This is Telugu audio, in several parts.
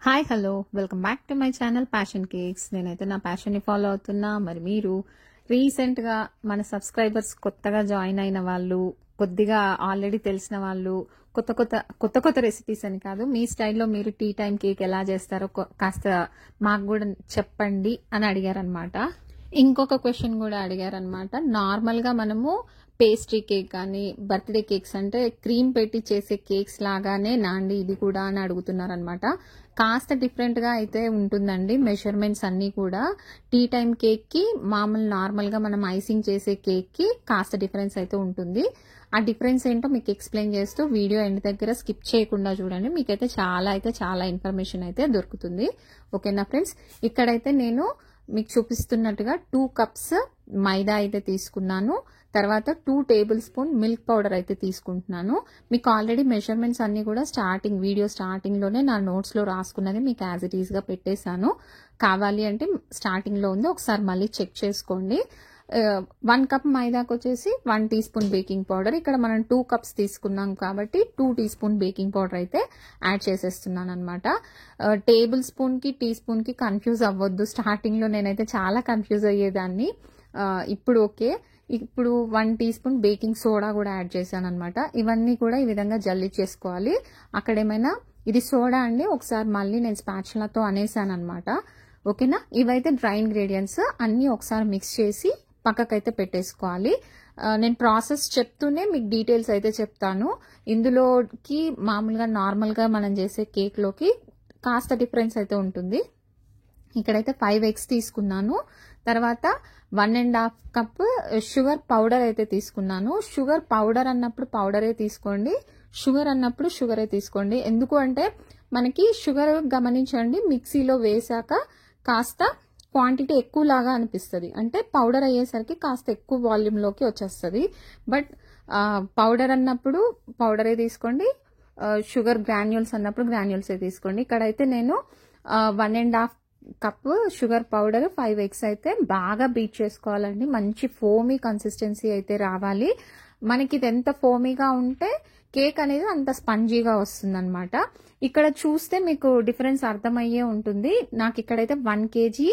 Hi hello welcome back to my channel passion cakes. నేనైతే నా ప్యాషన్ని ఫాలో అవుతున్నా. మరి మీరు రీసెంట్గా మన సబ్స్క్రైబర్స్ కొత్తగా జాయిన్ అయిన వాళ్ళు, కొద్దిగా ఆల్రెడీ తెలిసిన వాళ్ళు, కొత్త కొత్త కొత్త కొత్త రెసిపీస్ అని కాదు, మీ స్టైల్లో మీరు టీ టైం కేక్ ఎలా చేస్తారో కాస్త మాకు కూడా చెప్పండి అని అడిగారనమాట. ఇంకొక క్వశ్చన్ కూడా అడిగారనమాట. నార్మల్గా మనము పేస్ట్రీ కేక్ కానీ బర్త్డే కేక్స్ అంటే క్రీమ్ పెట్టి చేసే కేక్స్ లాగానే నాండి ఇది కూడా అని అడుగుతున్నారనమాట. కాస్త డిఫరెంట్గా అయితే ఉంటుందండి మెజర్మెంట్స్ అన్నీ కూడా. టీ టైం కేక్కి మామూలు నార్మల్గా మనం ఐసింగ్ చేసే కేక్కి కాస్త డిఫరెన్స్ అయితే ఉంటుంది. ఆ డిఫరెన్స్ ఏంటో మీకు ఎక్స్ప్లెయిన్ చేస్తూ వీడియో ఎండ్ దగ్గర స్కిప్ చేయకుండా చూడండి. మీకైతే చాలా ఇన్ఫర్మేషన్ అయితే దొరుకుతుంది. ఓకేనా ఫ్రెండ్స్? ఇక్కడైతే నేను మీకు చూపిస్తున్నట్టుగా 2 కప్స్ మైదా అయితే తీసుకున్నాను. తర్వాత 2 టేబుల్ స్పూన్ మిల్క్ పౌడర్ అయితే తీసుకుంటున్నాను. మీకు ఆల్రెడీ మెజర్మెంట్స్ అన్ని కూడా వీడియో స్టార్టింగ్లోనే నా నోట్స్లో రాసుకున్నది మీకు యాజ్ ఇట్ ఈస్గా పెట్టేశాను. కావాలి అంటే స్టార్టింగ్లో ఉంది, ఒకసారి మళ్ళీ చెక్ చేసుకోండి. 1 కప్ మైదాకు వచ్చేసి 1 టీ స్పూన్ బేకింగ్ పౌడర్. ఇక్కడ మనం 2 కప్స్ తీసుకున్నాం కాబట్టి 2 టీ స్పూన్ బేకింగ్ పౌడర్ అయితే యాడ్ చేసేస్తున్నాను అనమాట. టేబుల్ స్పూన్కి టీ స్పూన్కి కన్ఫ్యూజ్ అవ్వద్దు. స్టార్టింగ్లో నేనైతే చాలా కన్ఫ్యూజ్ అయ్యేదాన్ని. ఇప్పుడు ఓకే. ఇప్పుడు 1 టీ స్పూన్ బేకింగ్ సోడా కూడా యాడ్ చేశాను అనమాట. ఇవన్నీ కూడా ఈ విధంగా జల్లి చేసుకోవాలి. అక్కడ ఏమైనా ఇది సోడా అండి, ఒకసారి మళ్ళీ నేను స్పాచులాతో అనేసాను అనమాట. ఓకేనా? ఇవైతే డ్రై ఇంగ్రీడియంట్స్ అన్నీ ఒకసారి మిక్స్ చేసి పక్కకైతే పెట్టేసుకోవాలి. నేను ప్రాసెస్ చెప్తూనే మీకు డీటెయిల్స్ అయితే చెప్తాను. ఇందులోకి మామూలుగా నార్మల్గా మనం చేసే కేక్లోకి కాస్త డిఫరెన్స్ అయితే ఉంటుంది. ఇక్కడైతే 5 ఎగ్స్ తీసుకున్నాను. తర్వాత 1.5 కప్ షుగర్ పౌడర్ అయితే తీసుకున్నాను. షుగర్ పౌడర్ అన్నప్పుడు పౌడరే తీసుకోండి, షుగర్ అన్నప్పుడు షుగరే తీసుకోండి. ఎందుకు అంటే మనకి షుగర్ గమనించండి, మిక్సీలో వేసాక కాస్త క్వాంటిటీ ఎక్కువలాగా అనిపిస్తుంది. అంటే పౌడర్ అయ్యేసరికి కాస్త ఎక్కువ వాల్యూమ్లోకి వచ్చేస్తుంది. బట్ పౌడర్ అన్నప్పుడు పౌడరే తీసుకోండి, షుగర్ గ్రాన్యూల్స్ అన్నప్పుడు గ్రాన్యూల్సే తీసుకోండి. ఇక్కడైతే నేను 1.5 కప్ షుగర్ పౌడర్, 5 ఎగ్స్ అయితే బాగా బీట్ చేసుకోవాలండి. మంచి ఫోమీ కన్సిస్టెన్సీ అయితే రావాలి. మనకి ఇది ఎంత ఫోమీగా ఉంటే కేక్ అనేది అంత స్పంజీగా వస్తుందన్నమాట. ఇక్కడ చూస్తే మీకు డిఫరెన్స్ అర్థమయ్యే ఉంటుంది. నాకు ఇక్కడైతే 1 kg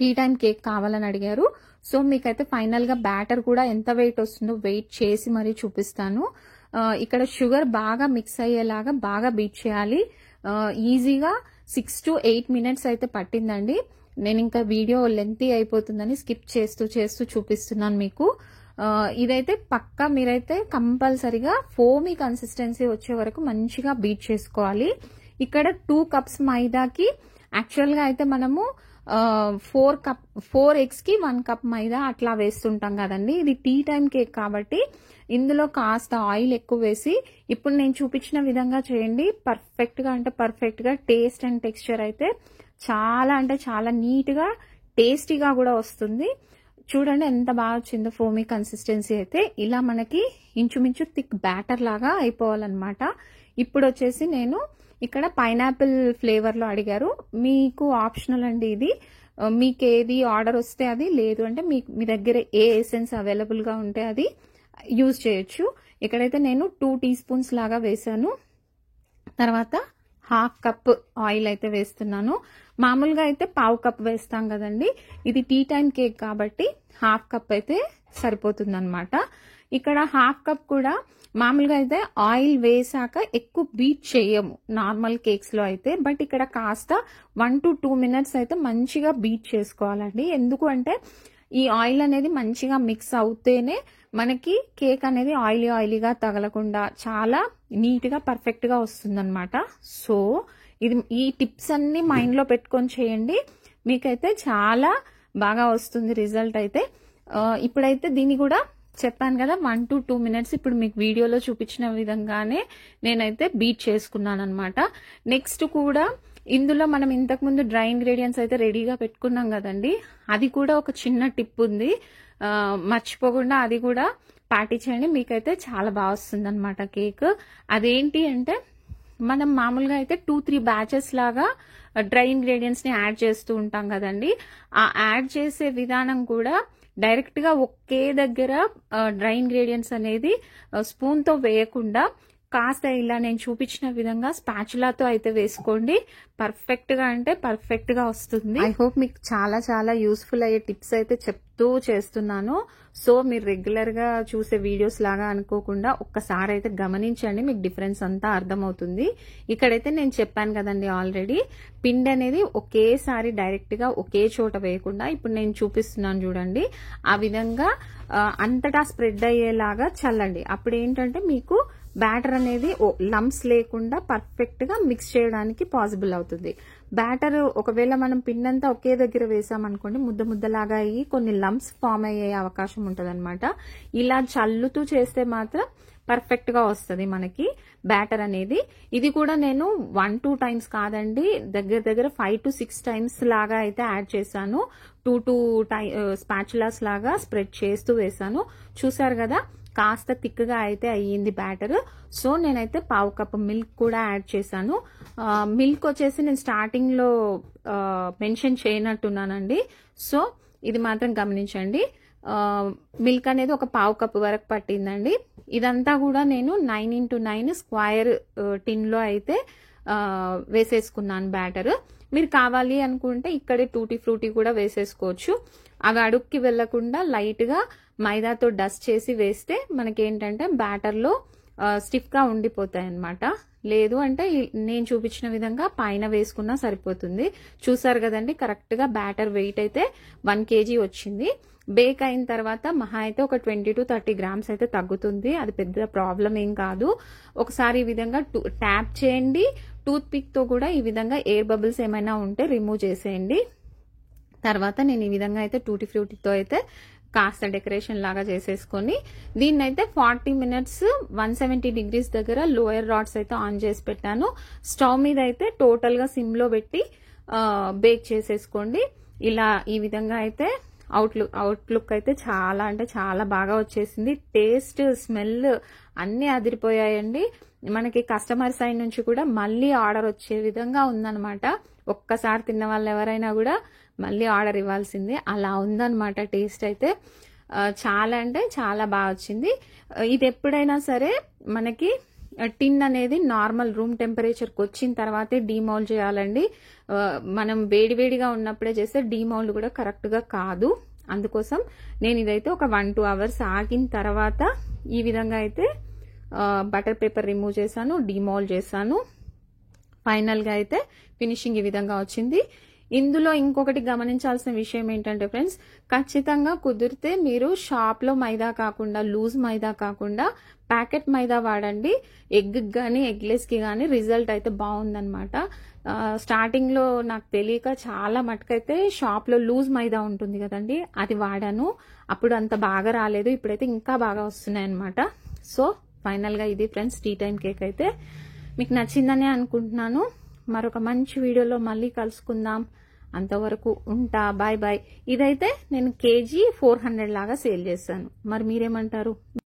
టీ టైం కేక్ కావాలని అడిగారు. సో మీకైతే ఫైనల్ గా బ్యాటర్ కూడా ఎంత వెయిట్ వస్తుందో వెయిట్ చేసి మరీ చూపిస్తాను. ఇక్కడ షుగర్ బాగా మిక్స్ అయ్యేలాగా బాగా బీట్ చేయాలి. ఈజీగా 6 to 8 minutes అయితే పట్టిందండి. నేను ఇంకా వీడియో లెంతీ అయిపోతుందని స్కిప్ చేస్తూ చూపిస్తున్నాను మీకు. ఇదైతే పక్కా మీరైతే కంపల్సరిగా ఫోమీ కన్సిస్టెన్సీ వచ్చే వరకు మంచిగా బీట్ చేసుకోవాలి. ఇక్కడ 2 కప్స్ మైదాకి యాక్చువల్గా అయితే మనము 4 ఎగ్స్ కి 1 కప్ మైదా అట్లా వేస్తుంటాం కదండి. ఇది టీ టైం కేక్ కాబట్టి ఇందులో కాస్త ఆయిల్ ఎక్కువ వేసి ఇప్పుడు నేను చూపించిన విధంగా చేయండి. పర్ఫెక్ట్ గా టేస్ట్ అండ్ టెక్స్చర్ అయితే చాలా అంటే చాలా నీట్ గా టేస్టీగా కూడా వస్తుంది. చూడండి ఎంత బాగా వచ్చిందో ఫోమీ కన్సిస్టెన్సీ అయితే. ఇలా మనకి ఇంచుమించు థిక్ బ్యాటర్ లాగా అయిపోవాలన్నమాట. ఇప్పుడు వచ్చేసి నేను ఇక్కడ పైనాపిల్ ఫ్లేవర్ లో అడిగారు. మీకు ఆప్షనల్ అండి ఇది. మీకు ఏది ఆర్డర్ వస్తే అది, లేదు అంటే మీ దగ్గర ఏ ఎసెన్స్ అవైలబుల్ గా ఉంటే అది యూజ్ చేయొచ్చు. ఇక్కడైతే నేను 2 టీ స్పూన్స్ లాగా వేసాను. తర్వాత 1/2 కప్ ఆయిల్ అయితే వేస్తున్నాను. మామూలుగా అయితే 1/2 కప్ వేస్తాం కదండి. ఇది టీ టైం కేక్ కాబట్టి 1/2 కప్ అయితే సరిపోతుంది అనమాట. ఇక్కడ 1/2 కప్ కూడా మామూలుగా అయితే ఆయిల్ వేసాక ఎక్కువ బీట్ చేయము నార్మల్ కేక్స్ లో అయితే. బట్ ఇక్కడ కాస్త 1 to 2 minutes అయితే మంచిగా బీట్ చేసుకోవాలండి. ఎందుకు అంటే ఈ ఆయిల్ అనేది మంచిగా మిక్స్ అవుతేనే మనకి కేక్ అనేది ఆయిలీగా తగలకుండా చాలా నీట్ గా పర్ఫెక్ట్ గా వస్తుందన్నమాట. సో ఈ టిప్స్ అన్ని మైండ్ లో పెట్టుకొని చేయండి, మీకైతే చాలా బాగా వస్తుంది రిజల్ట్ అయితే. ఇప్పుడైతే దీన్ని కూడా చెప్పాను కదా 1 to 2 minutes ఇప్పుడు మీకు వీడియోలో చూపించిన విధంగానే నేనైతే బీట్ చేసుకున్నాను అనమాట. నెక్స్ట్ కూడా ఇందులో మనం ఇంతకుముందు డ్రై ఇంగ్రీడియంట్స్ అయితే రెడీగా పెట్టుకున్నాం కదండి, అది కూడా ఒక చిన్న టిప్ ఉంది. మర్చిపోకుండా అది కూడా పాటించండి, మీకైతే చాలా బాగా వస్తుంది అనమాట కేక్. అదేంటి అంటే మనం మామూలుగా అయితే 2-3 బ్యాచెస్ లాగా డ్రై ఇంగ్రీడియంట్స్ ని యాడ్ చేస్తూ ఉంటాం కదండి. ఆ యాడ్ చేసే విధానం కూడా డైరెక్ట్ గా ఒకే దగ్గర డ్రై ఇంగ్రీడియంట్స్ అనేది స్పూన్ తో వేయకుండా కాస్త ఇలా నేను చూపించిన విధంగా స్పాచులాతో అయితే వేసుకోండి. పర్ఫెక్ట్ గా అంటే పర్ఫెక్ట్ గా వస్తుంది. ఐ హోప్ మీకు చాలా చాలా యూస్ఫుల్ అయ్యే టిప్స్ అయితే చెప్తూ చేస్తున్నాను. సో మీరు రెగ్యులర్ గా చూసే వీడియోస్ లాగా అనుకోకుండా ఒక్కసారి అయితే గమనించండి, మీకు డిఫరెన్స్ అంతా అర్థమవుతుంది. ఇక్కడైతే నేను చెప్పాను కదండి ఆల్రెడీ, పిండి అనేది ఒకేసారి డైరెక్ట్ గా ఒకే చోట వేయకుండా ఇప్పుడు నేను చూపిస్తున్నాను చూడండి, ఆ విధంగా అంతటా స్ప్రెడ్ అయ్యేలాగా చల్లండి. అప్పుడు ఏంటంటే మీకు బ్యాటర్ అనేది లంప్స్ లేకుండా పర్ఫెక్ట్ గా మిక్స్ చేయడానికి పాసిబుల్ అవుతుంది. బ్యాటర్ ఒకవేళ మనం పిండి అంతా ఒకే దగ్గర వేసామనుకోండి, ముద్ద ముద్దలాగా అయ్యి కొన్ని లంప్స్ ఫామ్ అయ్యే అవకాశం ఉంటదన్నమాట. ఇలా చల్లుతూ చేస్తే మాత్రం పర్ఫెక్ట్ గా వస్తుంది మనకి బ్యాటర్ అనేది. ఇది కూడా నేను 1-2 టైమ్స్ కాదండి, దగ్గర దగ్గర 5 to 6 టైమ్స్ లాగా అయితే యాడ్ చేశాను. 2 స్పాచులాస్ లాగా స్ప్రెడ్ చేస్తూ వేసాను. చూసారు కదా, కాస్త థిక్గా అయితే అయ్యింది బ్యాటర్. సో నేనైతే 1/2 కప్ మిల్క్ కూడా యాడ్ చేశాను. మిల్క్ వచ్చేసి నేను స్టార్టింగ్ లో మెన్షన్ చేయనట్టున్నానండి. సో ఇది మాత్రం గమనించండి. మిల్క్ అనేది ఒక 1/2 కప్ వరకు పట్టిందండి. ఇదంతా కూడా నేను 9x9 స్క్వైర్ టిన్ లో అయితే వేసేసుకున్నాను బ్యాటర్. మీరు కావాలి అనుకుంటే ఇక్కడే టూటీ ఫ్రూటీ కూడా వేసేసుకోవచ్చు. అవి అడుక్కి వెళ్లకుండా లైట్ గా మైదాతో డస్ట్ చేసి వేస్తే మనకేంటంటే బ్యాటర్ లో స్టిఫ్ గా ఉండిపోతాయి అన్నమాట. లేదు అంటే నేను చూపించిన విధంగా పైన వేసుకున్నా సరిపోతుంది. చూసారు కదండి, కరెక్ట్ గా బ్యాటర్ వెయిట్ అయితే 1 kg వచ్చింది. బేక్ అయిన తర్వాత మహా అయితే ఒక 20 to 30 గ్రామ్స్ అయితే తగ్గుతుంది. అది పెద్ద ప్రాబ్లం ఏం కాదు. ఒకసారి ఈ విధంగా ట్యాప్ చేయండి. టూత్ పిక్ తో కూడా ఈ విధంగా ఎయిర్ బబుల్స్ ఏమైనా ఉంటే రిమూవ్ చేసేయండి. తర్వాత నేను ఈ విధంగా అయితే టూటీ ఫ్రూటీతో అయితే కాస్త డెకరేషన్ లాగా చేసేసుకొని దీన్నైతే 40 minutes 170 degrees దగ్గర లోయర్ రాడ్స్ అయితే ఆన్ చేసి పెట్టాను. స్టవ్ మీద అయితే టోటల్ గా సిమ్ లో పెట్టి బేక్ చేసేసుకోండి. ఇలా ఈ విధంగా అయితే అవుట్లుక్ అయితే చాలా అంటే చాలా బాగా వచ్చేసింది. టేస్ట్, స్మెల్ అన్ని అదిరిపోయాయండి. మనకి కస్టమర్ సైడ్ నుంచి కూడా మళ్ళీ ఆర్డర్ వచ్చే విధంగా ఉందన్నమాట. ఒక్కసారి తిన్న వాళ్ళు ఎవరైనా కూడా మళ్ళీ ఆర్డర్ ఇవ్వాల్సిందే, అలా ఉందన్నమాట టేస్ట్ అయితే. చాలా అంటే చాలా బాగా వచ్చింది. ఇది ఎప్పుడైనా సరే మనకి టిన్ అనేది నార్మల్ రూమ్ టెంపరేచర్కి వచ్చిన తర్వాతే డీమౌల్డ్ చేయాలండి. మనం వేడివేడిగా ఉన్నప్పుడే చేస్తే డీమౌల్డ్ కూడా కరెక్ట్ గా కాదు. అందుకోసం నేను ఇదైతే ఒక 1-2 hours ఆగిన తర్వాత ఈ విధంగా అయితే బటర్ పేపర్ రిమూవ్ చేశాను, డీమౌల్డ్ చేశాను. ఫైనల్ గా అయితే ఫినిషింగ్ ఈ విధంగా వచ్చింది. ఇందులో ఇంకొకటి గమనించాల్సిన విషయం ఏంటంటే ఫ్రెండ్స్, ఖచ్చితంగా కుదిరితే మీరు షాప్ లో మైదా కాకుండా, లూజ్ మైదా కాకుండా ప్యాకెట్ మైదా వాడండి. ఎగ్ గానీ ఎగ్లెస్ కి గానీ రిజల్ట్ అయితే బాగుందన్నమాట. స్టార్టింగ్ లో నాకు తెలియక చాలా మటుకైతే షాప్ లో లూజ్ మైదా ఉంటుంది కదండి, అది వాడాను. అప్పుడు అంత బాగా రాలేదు, ఇప్పుడైతే ఇంకా బాగా వస్తున్నాయి అనమాట. సో ఫైనల్ గా ఇది ఫ్రెండ్స్ టీ టైం కేక్ అయితే. మీకు నచ్చిందనే అనుకుంటున్నాను. మరొక మంచి వీడియోలో మళ్ళీ కలుసుకుందాం. అంతవరకు ఉంటా, బాయ్ బాయ్. ఇదైతే నేను kg 400 లాగా సేల్ చేశాను. మరి మీరేమంటారు?